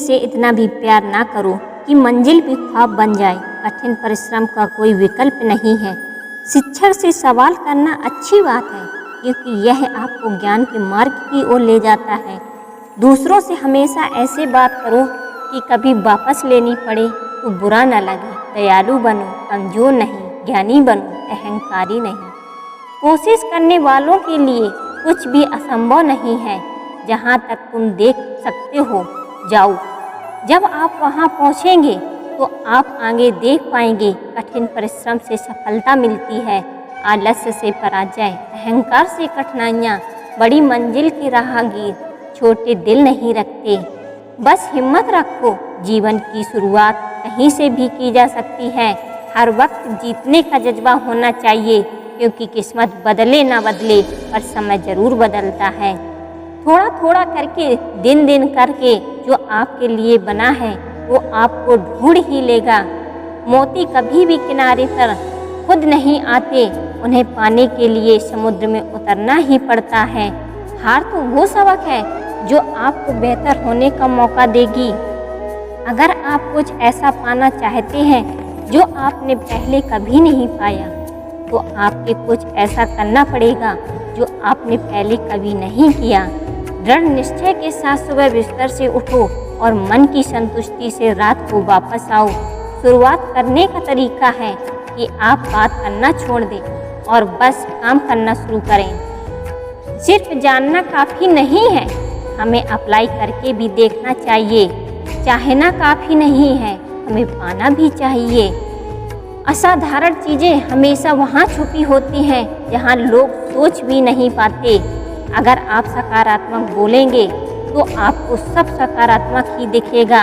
से इतना भी प्यार ना करो कि मंजिल भी ख्वाब बन जाए। कठिन परिश्रम का कोई विकल्प नहीं है। शिक्षक से सवाल करना अच्छी बात है, क्योंकि यह आपको ज्ञान के मार्ग की ओर ले जाता है। दूसरों से हमेशा ऐसे बात करो कि कभी वापस लेनी पड़े तो बुरा न लगे। दयालु बनो, कमजोर नहीं, ज्ञानी बनो, अहंकारी नहीं। कोशिश करने वालों के लिए कुछ भी असंभव नहीं है। जहाँ तक तुम देख सकते हो जाओ। जब आप वहाँ पहुँचेंगे तो आप आगे देख पाएंगे। कठिन परिश्रम से सफलता मिलती है, आलस्य से पराजय, अहंकार से कठिनाइयाँ। बड़ी मंजिल के राहगीर छोटे दिल नहीं रखते। बस हिम्मत रखो। जीवन की शुरुआत कहीं से भी की जा सकती है। हर वक्त जीतने का जज्बा होना चाहिए, क्योंकि किस्मत बदले ना बदले पर समय ज़रूर बदलता है। थोड़ा थोड़ा करके, दिन दिन करके जो आपके लिए बना है वो आपको ढूंढ ही लेगा। मोती कभी भी किनारे पर खुद नहीं आते, उन्हें पाने के लिए समुद्र में उतरना ही पड़ता है। हार तो वो सबक है जो आपको बेहतर होने का मौका देगी। अगर आप कुछ ऐसा पाना चाहते हैं जो आपने पहले कभी नहीं पाया, तो आपके कुछ ऐसा करना पड़ेगा जो आपने पहले कभी नहीं किया। दृढ़ निश्चय के साथ सुबह बिस्तर से उठो और मन की संतुष्टि से रात को वापस आओ। शुरुआत करने का तरीका है कि आप बात करना छोड़ दें और बस काम करना शुरू करें। सिर्फ जानना काफ़ी नहीं है, हमें अप्लाई करके भी देखना चाहिए। चाहना काफ़ी नहीं है, हमें पाना भी चाहिए। असाधारण चीज़ें हमेशा वहाँ छुपी होती हैं जहाँ लोग सोच भी नहीं पाते। अगर आप सकारात्मक बोलेंगे तो आपको सब सकारात्मक ही दिखेगा।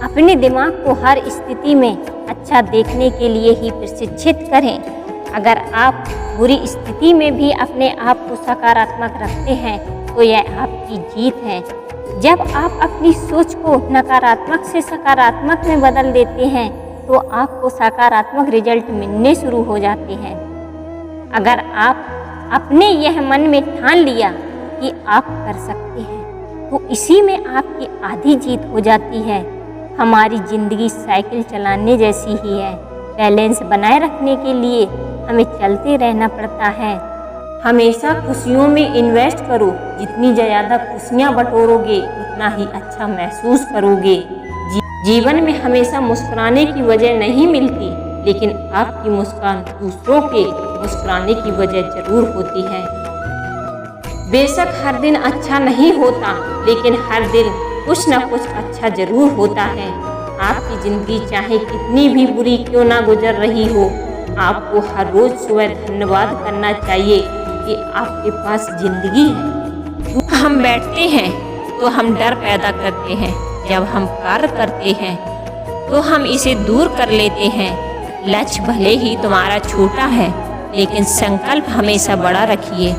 अपने दिमाग को हर स्थिति में अच्छा देखने के लिए ही प्रशिक्षित करें। अगर आप बुरी स्थिति में भी अपने आप को सकारात्मक रखते हैं तो यह आपकी जीत है। जब आप अपनी सोच को नकारात्मक से सकारात्मक में बदल देते हैं तो आपको सकारात्मक रिजल्ट मिलने शुरू हो जाते हैं। अगर आप अपने यह मन में ठान लिया कि आप कर सकते हैं, तो इसी में आपकी आधी जीत हो जाती है। हमारी ज़िंदगी साइकिल चलाने जैसी ही है। बैलेंस बनाए रखने के लिए हमें चलते रहना पड़ता है। हमेशा खुशियों में इन्वेस्ट करो। जितनी ज़्यादा खुशियाँ बटोरोगे उतना ही अच्छा महसूस करोगे। जीवन में हमेशा मुस्कुराने की वजह नहीं मिलती, लेकिन आपकी मुस्कान दूसरों के मुस्कुराने की वजह जरूर होती है। बेशक हर दिन अच्छा नहीं होता, लेकिन हर दिन कुछ न कुछ अच्छा जरूर होता है। आपकी ज़िंदगी चाहे कितनी भी बुरी क्यों ना गुजर रही हो, आपको हर रोज़ सुबह धन्यवाद करना चाहिए कि आपके पास ज़िंदगी है। हम बैठते हैं तो हम डर पैदा करते हैं। जब हम कार्य करते हैं तो हम इसे दूर कर लेते हैं। लक्ष्य भले ही तुम्हारा छोटा है, लेकिन संकल्प हमेशा बड़ा रखिए।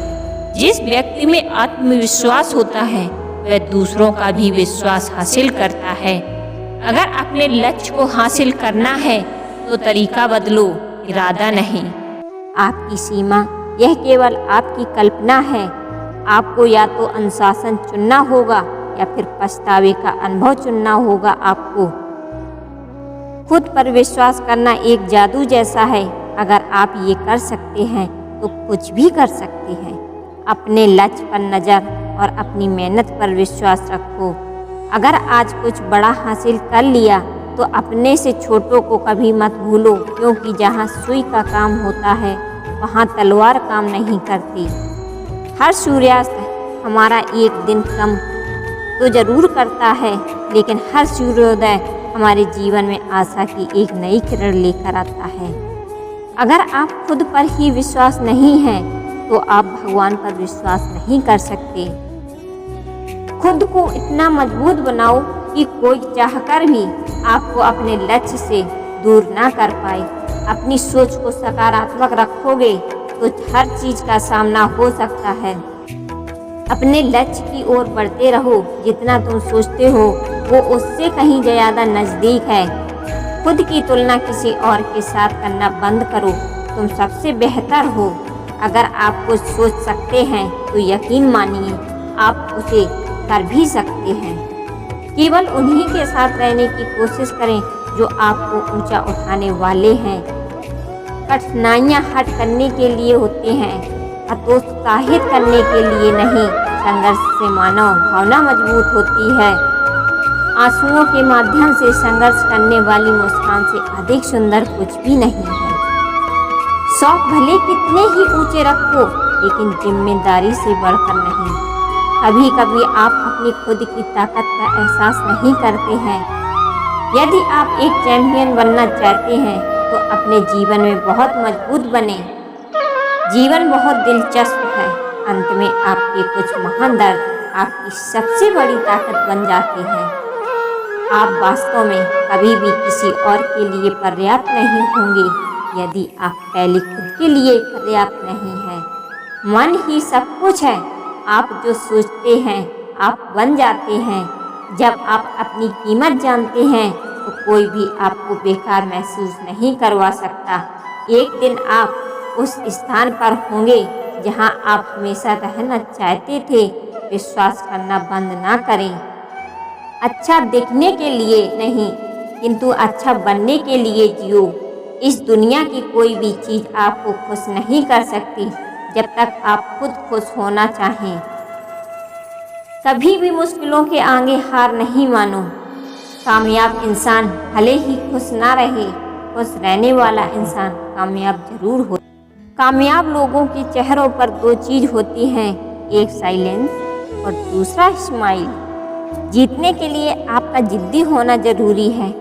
जिस व्यक्ति में आत्मविश्वास होता है वह दूसरों का भी विश्वास हासिल करता है। अगर अपने लक्ष्य को हासिल करना है तो तरीका बदलो, इरादा नहीं। आपकी सीमा यह केवल आपकी कल्पना है। आपको या तो अनुशासन चुनना होगा या फिर पछतावे का अनुभव चुनना होगा। आपको खुद पर विश्वास करना एक जादू जैसा है। अगर आप ये कर सकते हैं तो कुछ भी कर सकते हैं। अपने लक्ष्य पर नज़र और अपनी मेहनत पर विश्वास रखो। अगर आज कुछ बड़ा हासिल कर लिया तो अपने से छोटों को कभी मत भूलो, क्योंकि जहाँ सुई का काम होता है वहाँ तलवार काम नहीं करती। हर सूर्यास्त हमारा एक दिन कम तो ज़रूर करता है, लेकिन हर सूर्योदय हमारे जीवन में आशा की एक नई किरण लेकर आता है। अगर आप खुद पर ही विश्वास नहीं है तो आप भगवान पर विश्वास नहीं कर सकते। खुद को इतना मजबूत बनाओ कि कोई चाहकर भी आपको अपने लक्ष्य से दूर ना कर पाए। अपनी सोच को सकारात्मक रखोगे तो हर चीज़ का सामना हो सकता है। अपने लक्ष्य की ओर बढ़ते रहो। जितना तुम सोचते हो वो उससे कहीं ज़्यादा नज़दीक है। खुद की तुलना किसी और के साथ करना बंद करो। तुम सबसे बेहतर हो। अगर आप कुछ सोच सकते हैं तो यकीन मानिए आप उसे कर भी सकते हैं। केवल उन्हीं के साथ रहने की कोशिश करें जो आपको ऊंचा उठाने वाले हैं। कठिनाइयां हट करने के लिए होते हैं, हतोत्साहित करने के लिए नहीं। संघर्ष से मानव भावना मजबूत होती है। आंसुओं के माध्यम से संघर्ष करने वाली मुस्कान से अधिक सुंदर कुछ भी नहीं है। शौक भले कितने ही ऊंचे रखो, लेकिन जिम्मेदारी से बढ़कर नहीं। कभी कभी आप अपनी खुद की ताकत का एहसास नहीं करते हैं। यदि आप एक चैंपियन बनना चाहते हैं तो अपने जीवन में बहुत मजबूत बने। जीवन बहुत दिलचस्प है। अंत में आपके कुछ महान दर्द आपकी सबसे बड़ी ताकत बन जाते हैं। आप वास्तव में कभी भी किसी और के लिए पर्याप्त नहीं होंगे यदि आप पहले खुद के लिए पर्याप्त नहीं हैं। मन ही सब कुछ है। आप जो सोचते हैं आप बन जाते हैं। जब आप अपनी कीमत जानते हैं तो कोई भी आपको बेकार महसूस नहीं करवा सकता। एक दिन आप उस स्थान पर होंगे जहां आप हमेशा रहना चाहते थे। विश्वास करना बंद ना करें। अच्छा दिखने के लिए नहीं, किंतु अच्छा बनने के लिए जियो। इस दुनिया की कोई भी चीज़ आपको खुश नहीं कर सकती जब तक आप खुद खुश होना चाहें। कभी भी मुश्किलों के आगे हार नहीं मानो। कामयाब इंसान भले ही खुश ना रहे, खुश रहने वाला इंसान कामयाब जरूर हो। कामयाब लोगों के चेहरों पर दो चीज़ होती हैं, एक साइलेंस और दूसरा स्माइल। जीतने के लिए आपका जिद्दी होना जरूरी है।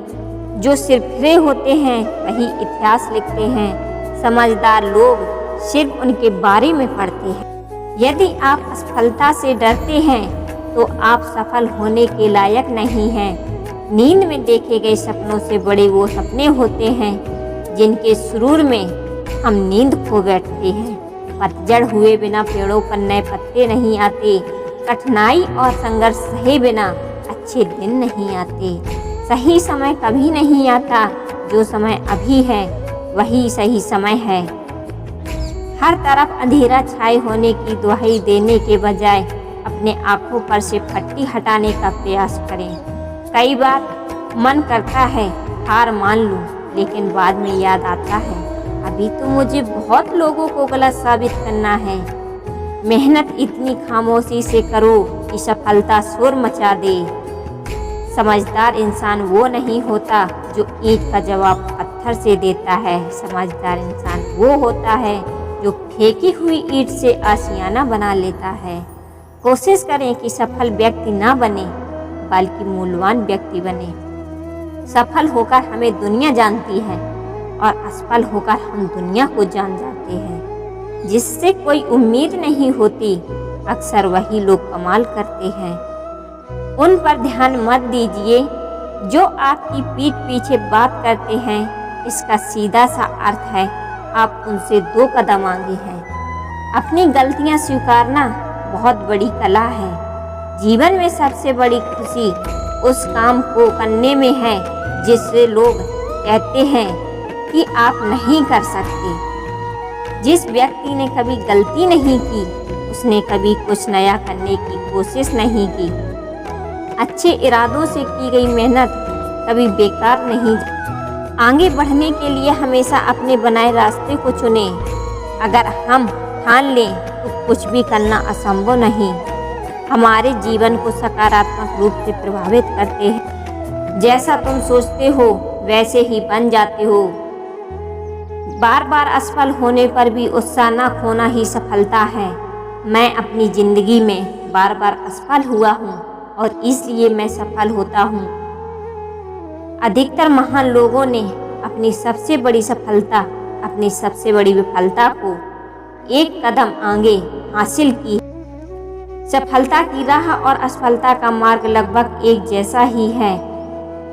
जो सिरफिरे होते हैं वही इतिहास लिखते हैं। समझदार लोग सिर्फ उनके बारे में पढ़ते हैं। यदि आप असफलता से डरते हैं तो आप सफल होने के लायक नहीं हैं। नींद में देखे गए सपनों से बड़े वो सपने होते हैं जिनके सुरूर में हम नींद खो बैठते हैं। पतझड़ हुए बिना पेड़ों पर नए पत्ते नहीं आते। कठिनाई और संघर्ष सहे बिना अच्छे दिन नहीं आते। सही समय कभी नहीं आता। जो समय अभी है वही सही समय है। हर तरफ अंधेरा छाए होने की दुहाई देने के बजाय अपने आँखों पर से पट्टी हटाने का प्रयास करें। कई बार मन करता है हार मान लूं, लेकिन बाद में याद आता है अभी तो मुझे बहुत लोगों को गलत साबित करना है। मेहनत इतनी खामोशी से करो कि सफलता शोर मचा दे। समझदार इंसान वो नहीं होता जो ईंट का जवाब पत्थर से देता है। समझदार इंसान वो होता है जो फेंकी हुई ईंट से आशियाना बना लेता है। कोशिश करें कि सफल व्यक्ति ना बने बल्कि मूल्यवान व्यक्ति बने। सफल होकर हमें दुनिया जानती है और असफल होकर हम दुनिया को जान जाते हैं। जिससे कोई उम्मीद नहीं होती अक्सर वही लोग कमाल करते हैं। उन पर ध्यान मत दीजिए जो आपकी पीठ पीछे बात करते हैं। इसका सीधा सा अर्थ है आप उनसे 2 कदम आगे हैं। अपनी गलतियां स्वीकारना बहुत बड़ी कला है। जीवन में सबसे बड़ी खुशी उस काम को करने में है जिससे लोग कहते हैं कि आप नहीं कर सकते। जिस व्यक्ति ने कभी गलती नहीं की उसने कभी कुछ नया करने की कोशिश नहीं की। अच्छे इरादों से की गई मेहनत कभी बेकार नहीं। आगे बढ़ने के लिए हमेशा अपने बनाए रास्ते को चुनें। अगर हम ठान लें तो कुछ भी करना असंभव नहीं। हमारे जीवन को सकारात्मक रूप से प्रभावित करते हैं। जैसा तुम सोचते हो वैसे ही बन जाते हो। बार बार असफल होने पर भी उत्साह न खोना ही सफलता है। मैं अपनी ज़िंदगी में बार बार असफल हुआ हूँ और इसलिए मैं सफल होता हूँ। अधिकतर महान लोगों ने अपनी सबसे बड़ी सफलता, अपनी सबसे बड़ी विफलता को एक कदम आगे हासिल की। सफलता की राह और असफलता का मार्ग लगभग एक जैसा ही है।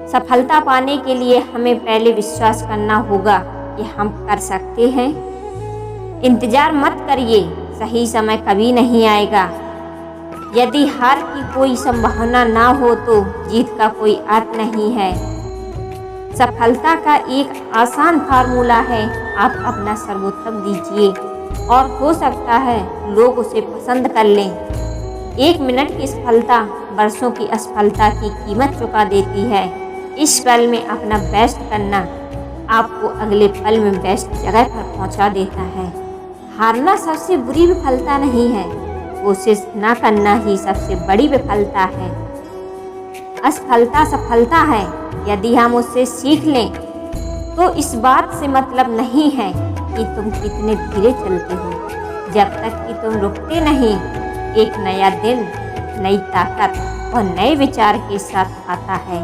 सफलता पाने के लिए हमें पहले विश्वास करना होगा कि हम कर सकते हैं। इंतजार मत करिए, सही समय कभी नहीं आएगा। यदि हार की कोई संभावना ना हो तो जीत का कोई अर्थ नहीं है। सफलता का एक आसान फार्मूला है, आप अपना सर्वोत्तम दीजिए और हो सकता है लोग उसे पसंद कर लें। 1 मिनट की सफलता वर्षों की असफलता की कीमत चुका देती है। इस पल में अपना बेस्ट करना आपको अगले पल में बेस्ट जगह पर पहुंचा देता है। हारना सबसे बुरी विफलता नहीं है, कोशिश ना करना ही सबसे बड़ी विफलता है। असफलता सफलता है। यदि हम उससे सीख लें तो इस बात से मतलब नहीं है कि तुम कितने धीरे चलते हो, जब तक कि तुम रुकते नहीं। एक नया दिन नई ताकत और नए विचार के साथ आता है।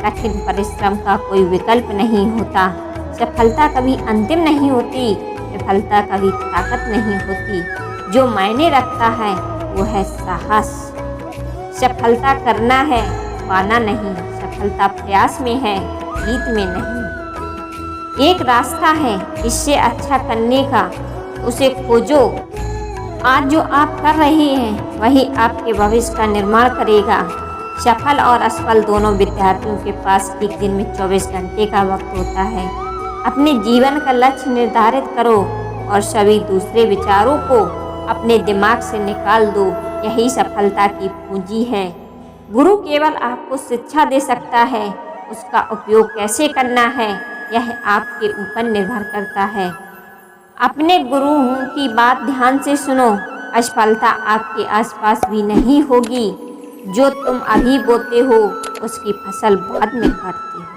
कठिन परिश्रम का कोई विकल्प नहीं होता। सफलता कभी अंतिम नहीं होती, विफलता कभी ताकत नहीं होती। जो मायने रखता है वो है साहस। सफलता करना है, पाना नहीं। सफलता प्रयास में है, जीत में नहीं। एक रास्ता है इससे अच्छा करने का, उसे खोजो। आज जो आप कर रहे हैं वही आपके भविष्य का निर्माण करेगा। सफल और असफल दोनों विद्यार्थियों के पास एक दिन में 24 घंटे का वक्त होता है। अपने जीवन का लक्ष्य निर्धारित करो और सभी दूसरे विचारों को अपने दिमाग से निकाल दो। यही सफलता की पूंजी है। गुरु केवल आपको शिक्षा दे सकता है, उसका उपयोग कैसे करना है यह आपके ऊपर निर्भर करता है। अपने गुरु की बात ध्यान से सुनो। असफलता आपके आसपास भी नहीं होगी। जो तुम अभी बोते हो उसकी फसल बाद में कटती है।